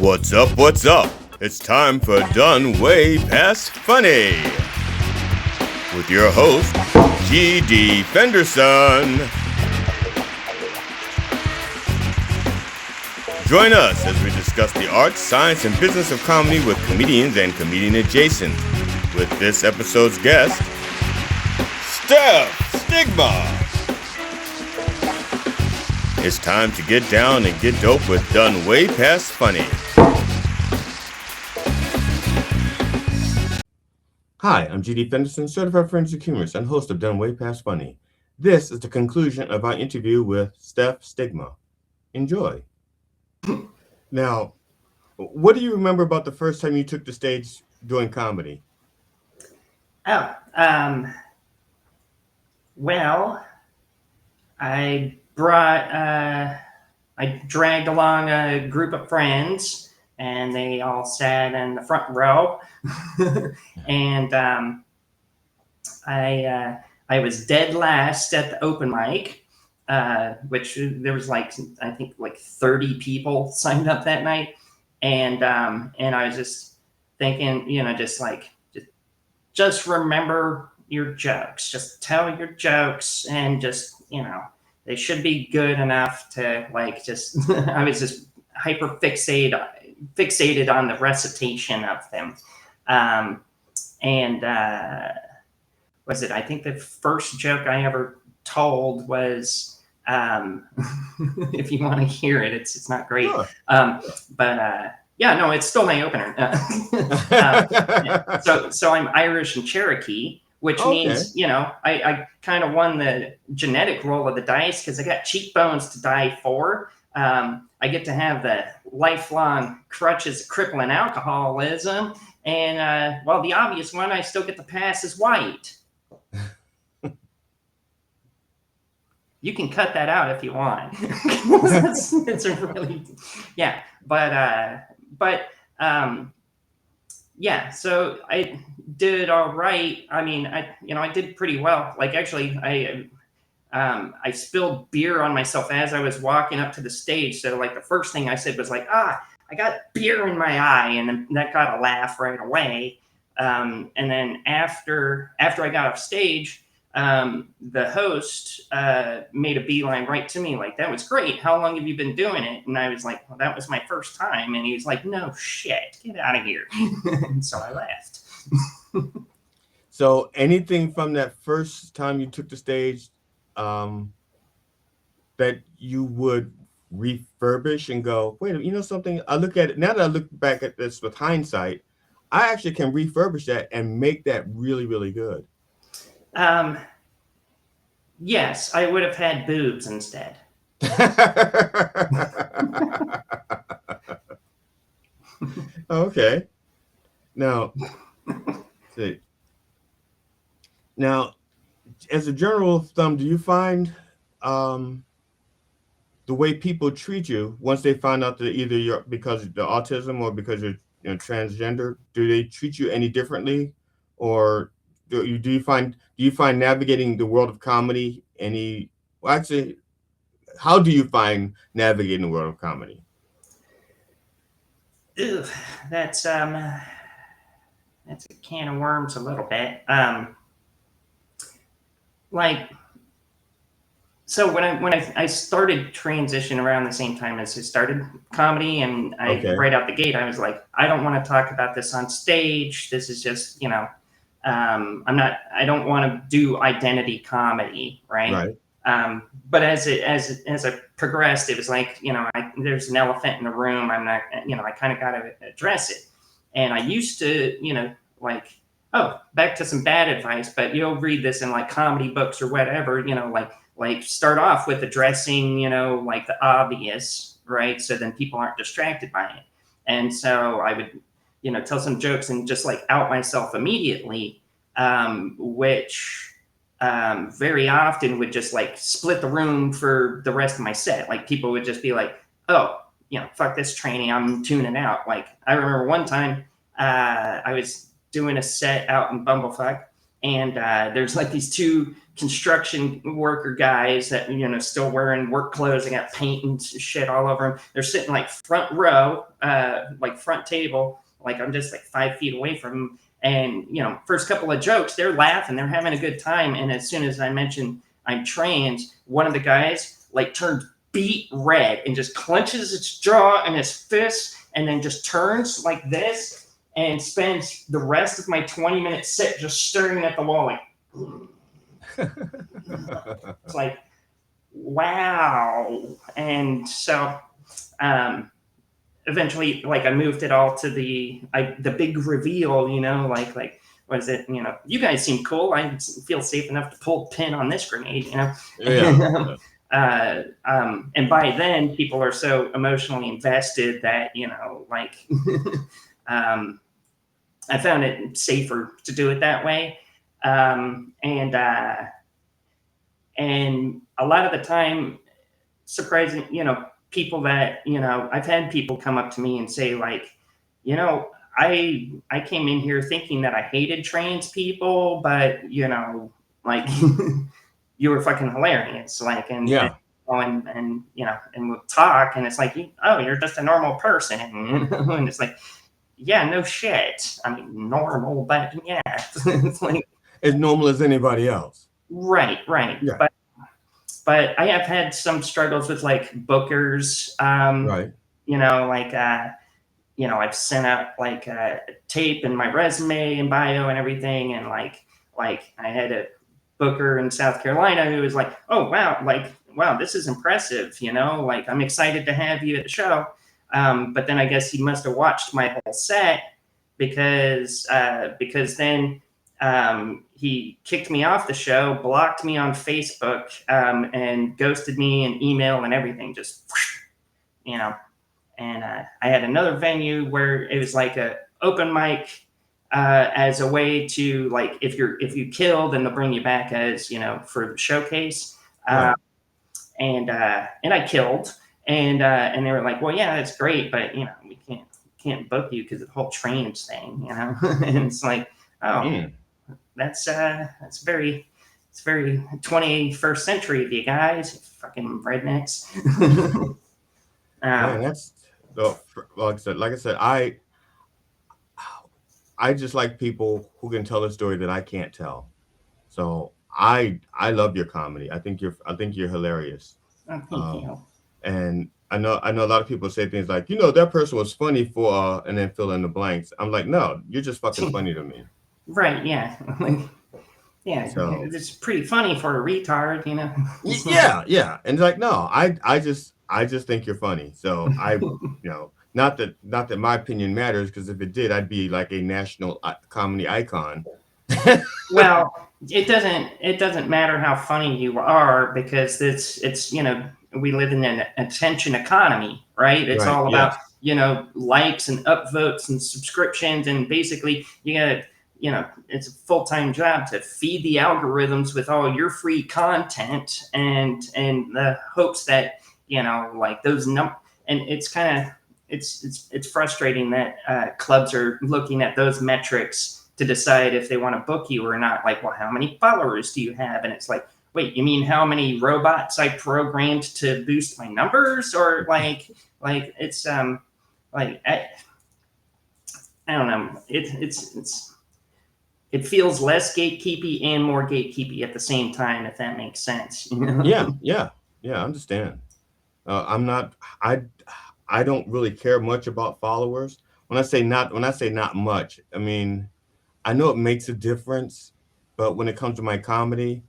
What's up, what's up? It's time for Done Way Past Funny with your host, G.D. Fenderson. Join us as we discuss the art, science, and business of comedy with comedians and comedian adjacent. With this episode's guest, Steph Stigma. It's time to get down and get dope with Done Way Past Funny. Hi, I'm G.D. Fenderson, Certified Forensic Humourist and host of Done Way Past Funny. This is the conclusion of our interview with Steph Stigma. Enjoy. Now, what do you remember about the first time you took the stage doing comedy? Well, I dragged along a group of friends, and they all sat in the front row. And I was dead last at the open mic, which there was I think 30 people signed up that night. And I was just thinking, just remember your jokes, just tell your jokes, and just, they should be good enough to I was just hyper fixated on the recitation of them. I think the first joke I ever told was, if you want to hear it, it's not great. Sure. It's still my opener. So I'm Irish and Cherokee, which means, I kind of won the genetic roll of the dice because I got cheekbones to die for. I get to have the lifelong crutches of crippling alcoholism. And, the obvious one, I still get to pass as white. You can cut that out if you want. it's a really, yeah. So I did all right. I mean, I did pretty well. I spilled beer on myself as I was walking up to the stage. So the first thing I said was I got beer in my eye, and then that got a laugh right away. And then after I got off stage, the host made a beeline right to me, that was great. How long have you been doing it? And I was like, well, that was my first time. And he was like, no shit, get out of here. And so I left. So anything from that first time you took the stage that you would refurbish and go, wait, something, I look at it, now that I look back at this with hindsight, I actually can refurbish that and make that really, really good. Yes, I would have had boobs instead. Okay. Now, see. Now, as a general thumb, do you find the way people treat you once they find out that either you're because of the autism or because you're transgender, do they treat you any differently, or do you find navigating the world of comedy how do you find navigating the world of comedy? Ugh, that's a can of worms a little bit. So when I started transition around the same time as I started comedy, and right out the gate, I was like, I don't want to talk about this on stage. This is just, I don't want to do identity comedy, right? But as I progressed, it was there's an elephant in the room. I'm not, I kind of got to address it. And I used to, back to some bad advice, but you'll read this in comedy books or whatever, start off with addressing, the obvious, right? So then people aren't distracted by it. And so I would, tell some jokes and just out myself immediately, which very often would just split the room for the rest of my set. People would just be like, oh, fuck this training, I'm tuning out. I remember one time I was doing a set out in Bumblefuck, and there's like these two construction worker guys that, you know, still wearing work clothes. They got paint and shit all over them. They're sitting like front row, like front table. Like I'm just like 5 feet away from them. And, you know, first couple of jokes, they're laughing, they're having a good time. And as soon as I mentioned I'm trans, one of the guys like turns beet red and just clenches its jaw and his fist and then just turns like this and spends the rest of my 20-minute set just staring at the wall like, it's like, wow. And so eventually, like, I moved it all to the big reveal, you know, like what is it, you know, you guys seem cool, I feel safe enough to pull the pin on this grenade, you know. Yeah. And by then people are so emotionally invested that, you know, like I found it safer to do it that way. And a lot of the time, surprising, you know, people that, you know, I've had people come up to me and say like, you know, I came in here thinking that I hated trans people, but, you know, like you were fucking hilarious. Like, and you know, and we'll talk and it's like, oh, you're just a normal person. And, you know, and it's like, yeah, no shit. I mean, normal, but yeah, it's like as normal as anybody else. Right. Yeah. But I have had some struggles with like bookers. Right. You know, like you know, I've sent out like tape and my resume and bio and everything, and like I had a booker in South Carolina who was like, oh wow, this is impressive. You know, like I'm excited to have you at the show. But then I guess he must have watched my whole set because then he kicked me off the show, blocked me on Facebook, and ghosted me in email and everything. Just, you know. And I had another venue where it was like a open mic as a way to, like, if you kill, then they'll bring you back as, you know, for the showcase. Right. And I killed, and they were like, well, yeah, that's great, but, you know, we can't book you because of the whole trans thing, you know. And it's like, oh, that's very, it's very 21st century of you guys, fucking rednecks. Man, that's like I said, I just like people who can tell a story that I can't tell. So I love your comedy. I think you're hilarious. Oh, thank you. And I know a lot of people say things like, you know, that person was funny for and then fill in the blanks. I'm like, no, you're just fucking funny to me. Right? Yeah. Like, yeah. So it's pretty funny for a retard, you know. yeah. And it's like, no, I just think you're funny. So you know, not that my opinion matters, because if it did, I'd be like a national comedy icon. Well, it doesn't matter how funny you are, because it's you know, we live in an attention economy, right? It's all about, you know, likes and upvotes and subscriptions, and basically you gotta, you know, it's a full-time job to feed the algorithms with all your free content, and the hopes that, you know, like those and it's kind of it's frustrating that clubs are looking at those metrics to decide if they want to book you or not. Like, well, how many followers do you have? And it's like, wait, you mean how many robots I programmed to boost my numbers? Or like it's like I don't know. It feels less gatekeepy and more gatekeepy at the same time, if that makes sense. You know? Yeah. I understand. I don't really care much about followers. When I say not much, I mean, I know it makes a difference, but when it comes to my comedy,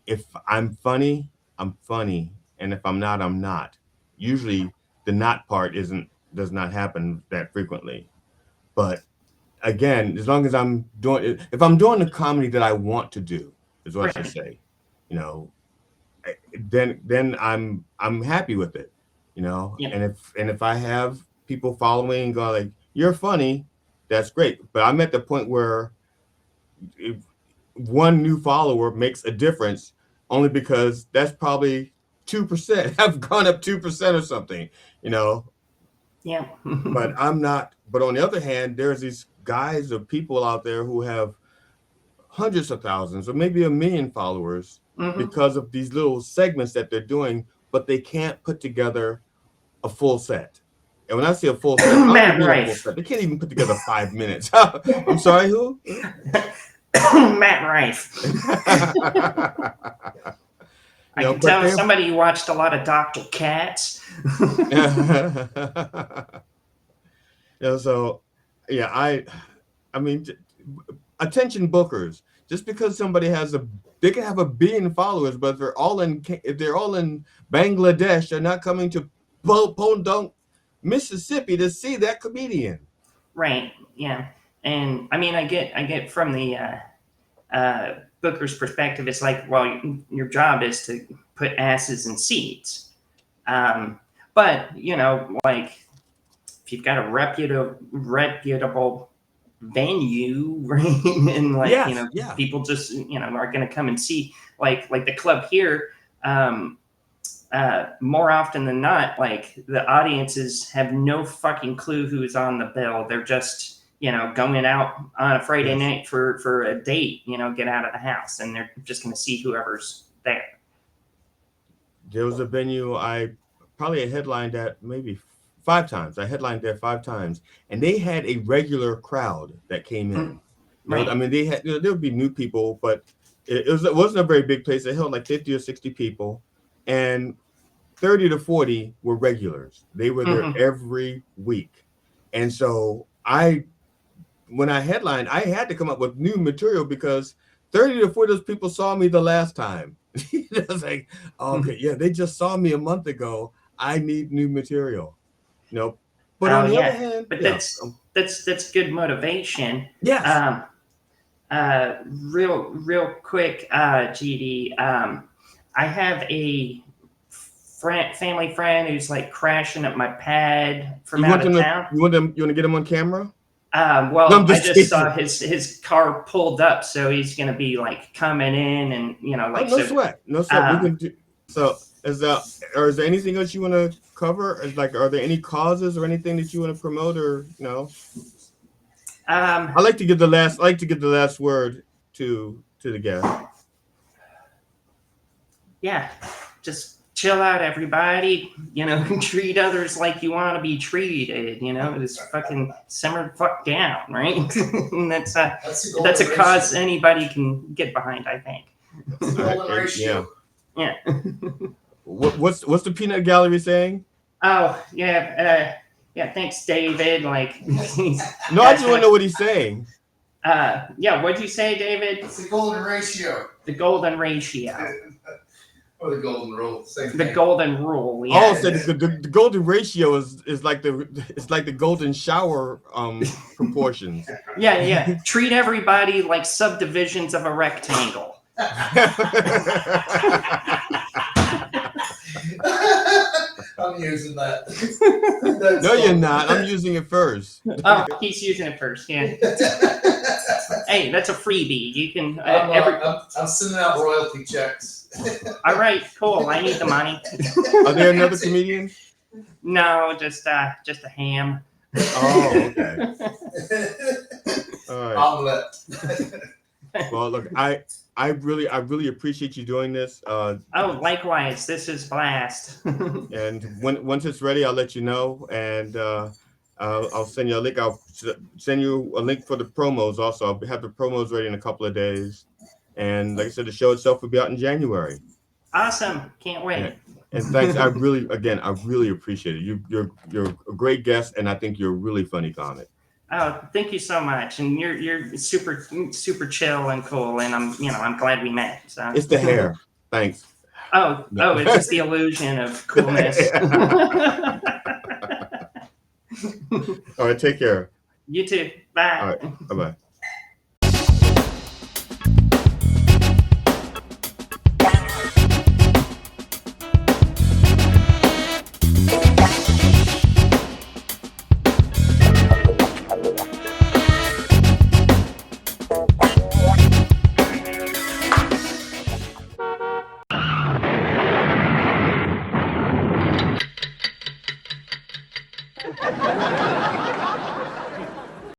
if I'm funny, I'm funny, and if I'm not, I'm not. Usually, the not part does not happen that frequently. But again, as long as if I'm doing the comedy that I want to do, is what I should say, you know, then I'm happy with it, you know. Yeah. And if I have people following and go like, you're funny, that's great. But I'm at the point where if one new follower makes a difference, only because that's probably 2%. I've gone up 2% or something, you know. Yeah. But I'm not. But on the other hand, there's these guys or people out there who have hundreds of thousands or maybe 1 million followers because of these little segments that they're doing, but they can't put together a full set. And when I say a full set, I don't mean a full set. They can't even put together 5 minutes. I'm sorry, who? Matt Rife. I can tell somebody who watched a lot of Dr. Katz. So, yeah, I mean, attention bookers. Just because somebody they can have 1 billion followers, but if they're all in Bangladesh, they're not coming to Podunk, Mississippi to see that comedian. Right. Yeah. And I mean, I get from the booker's perspective. It's like, well, your job is to put asses in seats. But like if you've got a reputable venue, right? And like, people just, are going to come and see like the club here. More often than not, like the audiences have no fucking clue who's on the bill. They're just, going out on a Friday night for a date, get out of the house, and they're just going to see whoever's there. There was a venue I probably headlined at maybe 5 times. I headlined there 5 times, and they had a regular crowd that came in. Right. I mean, they had, there would be new people, but it wasn't a very big place. It held like 50 or 60 people, and 30 to 40 were regulars. They were there every week. And so when I headlined, I had to come up with new material because 30 to 40 of those people saw me the last time. I was like, okay, yeah, they just saw me a month ago. I need new material. But on the other hand, but that's good motivation. Yes. Real quick, GD. I have a family friend who's like crashing at my pad from out of town. You want to get him on camera? Well, I just saw his car pulled up, so he's going to be like coming in, and like no sweat. We can do. So is there anything else you want to cover? Are there any causes or anything that you want to promote, or no? I like to give the last word to the guest. Yeah, just chill out, everybody. Treat others like you want to be treated. Just fucking simmer the fuck down, right? And that's a cause anybody can get behind, I think. Golden ratio. Yeah. What's the peanut gallery saying? Oh yeah. Yeah, thanks, David. Like, no, I just want to know what he's saying. Yeah, what'd you say, David? It's the golden ratio. The golden ratio. Or the golden rule. The golden rule. Yeah. Oh, so the golden ratio is like the golden shower proportions. Yeah. Treat everybody like subdivisions of a rectangle. I'm using that. No, you're not. I'm using it first. Oh, he's using it first. Yeah. Hey, that's a freebie. You can. I'm sending out royalty checks. All right, cool. I need the money. Are there another comedian? No, just a ham. Oh, okay. All right. Omelette. Well, look, I really appreciate you doing this. Likewise. This is blast. And once it's ready, I'll let you know, and I'll send you a link. I'll send you a link for the promos also. I'll have the promos ready in a couple of days. And like I said, the show itself will be out in January. Awesome. Can't wait. And thanks. I really appreciate it. You're a great guest, and I think you're a really funny comic. Oh, thank you so much. And you're super chill and cool, and I'm glad we met. So. It's the hair. Thanks. Oh, it's just the illusion of coolness. All right, take care. You too. Bye. All right, bye-bye.